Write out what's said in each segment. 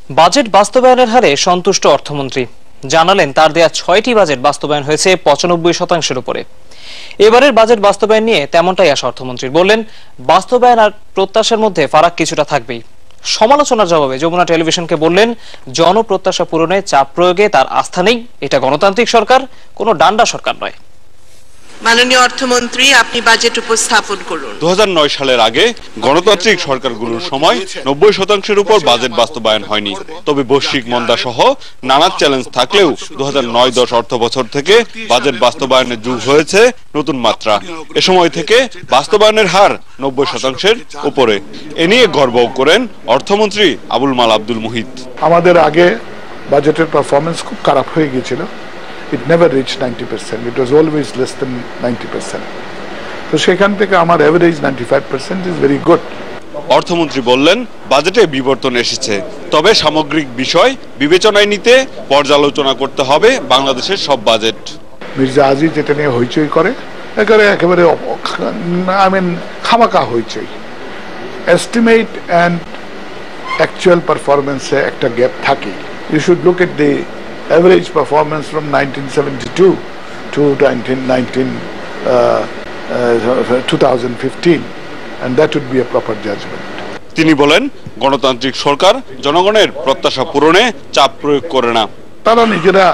Budget বাস্তবায়নের হারে সন্তুষ্ট অর্থমন্ত্রী জানালেন তার দেয়া ৬টি বাজেট বাস্তবায়ন হয়েছে ৯৫% উপরে। এবারের বাজেট বাস্তবায়ন নিয়ে তেমনটাই আশা অর্থমন্ত্রীর। বললেন বাস্তবায়ন আর প্রত্যাশার মধ্যে ফারাক কিছুটা থাকবেই। সমালোচনার জবাবে যমুনা টেলিভিশনকে বললেন জনপ্রত্যাশা পূরণে চাপ প্রয়োগে তার আস্থা নেই। এটা গণতান্ত্রিক সরকার, কোনো ডান্ডা সরকার নয়। মাননীয় অর্থমন্ত্রী, আপনি বাজেট উপস্থাপন করুন। 2009 সালের আগে গণতান্ত্রিক সরকারগুলোর সময় 90%-এর উপর বাজেট বাস্তবায়ন হয়নি। তবে বৈশ্বিক মন্দা সহ নানা চ্যালেঞ্জ থাকলেও 2009-10 অর্থ বছর থেকে বাজেট বাস্তবায়নের যুগ হয়েছে নতুন মাত্রা। এ সময় থেকে বাস্তবায়নের হার 90%-এর উপরে। এ নিয়ে গর্বও করেন অর্থমন্ত্রী আবুল মাল আব্দুল মুহিত। আমাদের আগে বাজেটের পারফরমেন্স খুব খারাপ হয়ে গিয়েছিল। It never reached 90%. It was always less than 90%. তো সেখান থেকে আমার এভারেজ 95% is very good. অর্থমন্ত্রী বললেন বাজেটে বিবর্তন এসেছে, তবে সামগ্রিক বিষয় বিবেচনায় নিতে পর্যালোচনা করতে হবে বাংলাদেশের সব বাজেট। মির্জা আজিজ যেটা নিয়ে হইচই করে একেবারে খামাকা হইচই। এস্টিমেট অ্যান্ড অ্যাকচুয়াল পারফরমেন্সে একটা গ্যাপ থাকে। You should look at the average performance from 1972 to 2015, and that would be a proper judgment. তিনি বলেন গণতান্ত্রিক সরকার জনগণের প্রত্যাশা পূরণে চাপ প্রয়োগ করে না। তারা নিজেরা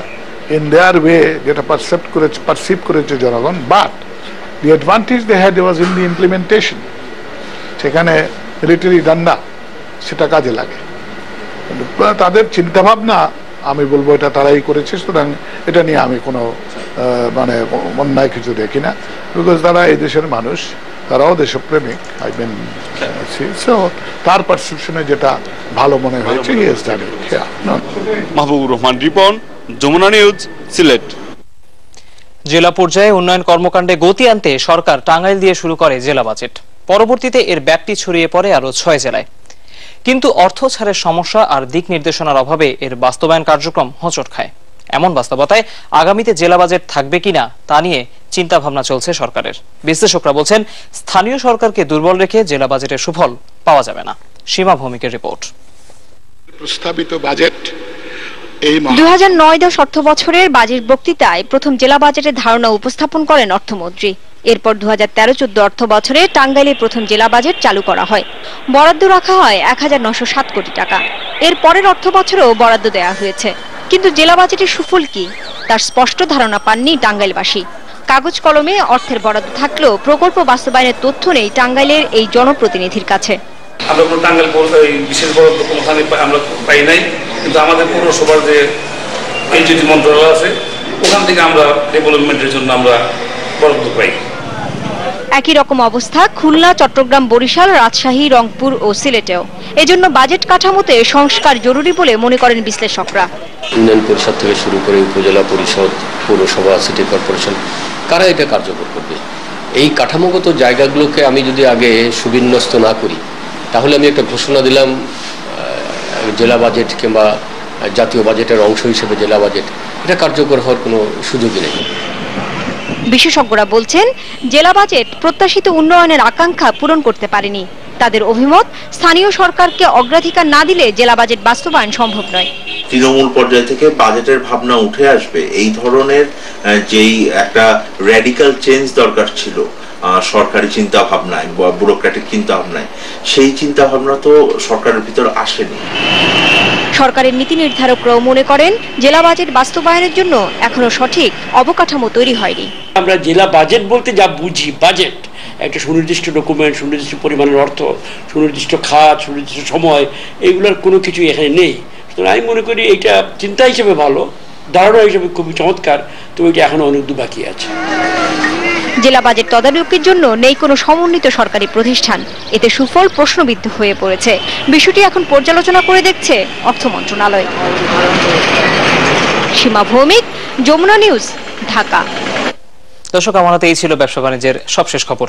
in their way যেটা পারসিভ করেছে জনগণ, but the advantage they had was in the implementation. সেখানে মিলিটারি ডান্ডা সেটা কাজে লাগে। তাদের চিন্তাভাবনা আমি বলবো এটা তারাই করেছে, সুতরাং এটা নিয়ে আমি কোনো অন্যায় কিছু দেখি না। বিকজ তারা এই দেশের মানুষ, তারাও দেশপ্রেমিক। তার পারসেপশনে যেটা ভালো মনে হয়েছে। মাহবুবুর রহমান রিপন, যমুনা নিউজ, সিলেট। জেলা পর্যায়ে উন্নয়ন কর্মকাণ্ডে গতি আনতে সরকার টাঙ্গাইল দিয়ে শুরু করে জেলা বাজেট। পরবর্তীতে এর ব্যাপ্তি ছড়িয়ে পড়ে আরো 6 জেলায়। কিন্তু অর্থ ছাড়ের সমস্যা আর দিক নির্দেশনার অভাবে এর বাস্তবায়ন কার্যক্রম হোঁচট খায়। এমন বাস্তবতায় আগামীতে জেলা বাজেট থাকবে কিনা তা নিয়ে চিন্তা ভাবনা চলছে সরকারের। বিশ্লেষকরা বলছেন স্থানীয় সরকারকে দুর্বল রেখে জেলা বাজেটের সুফল পাওয়া যাবে না। সীমা ভৌমিকের রিপোর্ট। প্রস্তাবিত বাজেট 2009-10 অর্থ বছরের বাজেট বক্তৃতায় প্রথম জেলা বাজেটের ধারণা উপস্থাপন করেন অর্থমন্ত্রী। এরপর 2013-14 অর্থ বছরে টাঙ্গাইলে প্রথম জেলা বাজেট চালু করা হয়। বরাদ্দ রাখা হয় 1907 কোটি টাকা। এর পরের অর্থ বছরেও বরাদ্দ দেওয়া হয়েছে, কিন্তু জেলা বাজেটের সুফল কি তার স্পষ্ট ধারণা পাননি টাঙ্গাইলবাসী। কাগজ কলমে অর্থের বরাদ্দ থাকলেও প্রকল্প বাস্তবায়নের তথ্য নেই টাঙ্গাইলের এই জনপ্রতিনিধির কাছে। আমরা কোনো টাঙ্গাইল বিশেষ বরাদ্দ কোনোখানে আমরা পাই নাই, কিন্তু আমাদের পৌরসভার যে এনজিটি মন্ত্রণালয় আছে ওখান থেকে আমরা ডেভেলপমেন্টের জন্য আমরা বরাদ্দ পাই। একই রকম অবস্থা খুলনা, চট্টগ্রাম, বরিশাল, রাজশাহী, রংপুর ও সিলেটেও। এজন্য বাজেট কাঠামোতে সংস্কার জরুরি বলে মনে করেন বিশ্লেষকরা। ইউনিয়ন পরিষদ থেকে শুরু করে উপজেলা পরিষদ, পৌরসভা, সিটি কর্পোরেশন, কারা এটা কার্যকর করবে? এই কাঠামোগত জায়গাগুলোকে আমি যদি আগে সুবিন্যস্ত না করি, তাহলে আমি একটা ঘোষণা দিলাম জেলা বাজেট কিংবা জাতীয় বাজেটের অংশ হিসেবে জেলা বাজেট, এটা কার্যকর হওয়ার কোনো সুযোগই নেই। বিশেষজ্ঞরা বলছেন জেলা বাজেট প্রত্যাশিত উন্নয়নের আকাঙ্ক্ষা পূরণ করতে পারেনি। তাদের অভিমত, স্থানীয় সরকারকে অগ্রাধিকার না দিলে জেলা বাজেট বাস্তবায়ন সম্ভব নয়। তৃণমূল পর্যায় থেকে বাজেটের ভাবনা উঠে আসবে, এই ধরনের যেই একটা র্যাডিক্যাল চেঞ্জ দরকার ছিল সরকারি চিন্তা ভাবনায় বা ব্যুরোক্রেটিক চিন্তা ভাবনায়, সেই চিন্তা ভাবনা তো সরকারের ভিতর আসেনি। সরকারের নীতি নির্ধারকরাও মনে করেন জেলা বাজেট বাস্তবায়নের জন্য এখনো সঠিক অবকাঠামো তৈরি হয়নি। আমরা জেলা বাজেট বলতে যা বুঝি, বাজেট একটা সুনির্দিষ্ট ডকুমেন্ট, সুনির্দিষ্ট পরিমাণের অর্থ, সুনির্দিষ্ট খাত, সুনির্দিষ্ট সময়, এইগুলোর কোনো কিছু এখানে নেই। আমি মনে করি এটা চিন্তা হিসেবে ভালো, ধারণা হিসেবে খুবই চমৎকার, তো এটা এখনো অনেক দূর বাকি আছে। জেলা বাজেট তদারকির জন্য নেই কোনো সমন্বিত সরকারি প্রতিষ্ঠান। এতে সুফল প্রশ্নবিদ্ধ হয়ে পড়েছে। বিষয়টি এখন পর্যালোচনা করে দেখছে অর্থ মন্ত্রণালয়। সীমা ভৌমিক, যমুনা নিউজ, ঢাকা। দর্শক, আমার হাতে এই ছিল ব্যবসা বাণিজ্যের সবশেষ খবর।